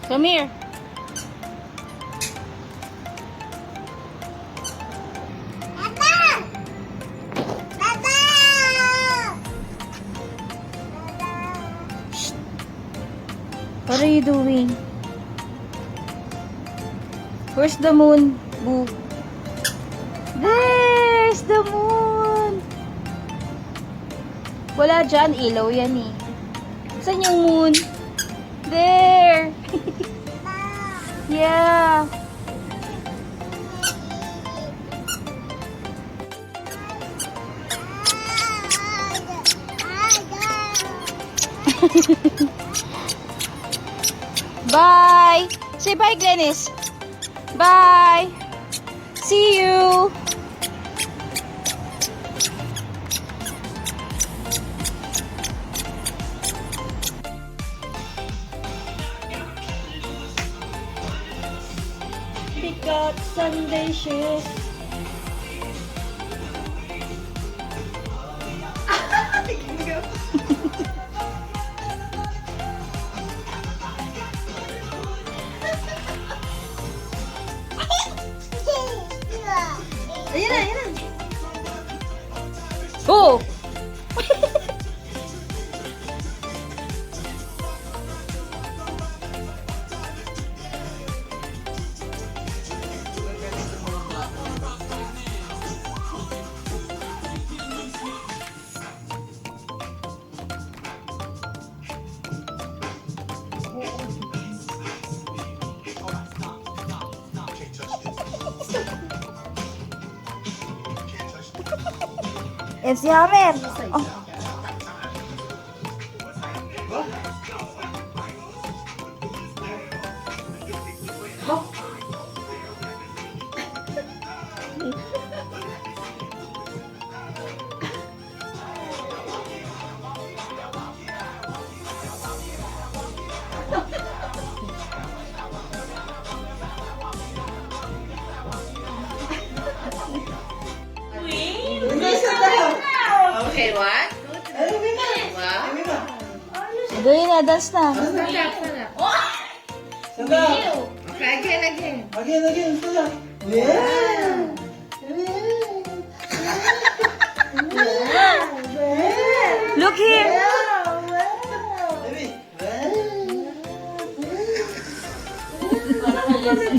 Come here. What are you doing? Where's the moon, Boo? There's the moon! Wala dyan. Ilaw yan eh. Saan yung moon? There! Yeah! Bye! Say bye, Glennis. Bye! See you! Pick up Sunday shift. Ayan na, ayan na. Go! Yan si Hammer. Oh. Okay, what? Wow. Doon na, dance na. Stand up, stand up. Stand up. Okay, again. Again, stand up. Yeah. Look here! Baby.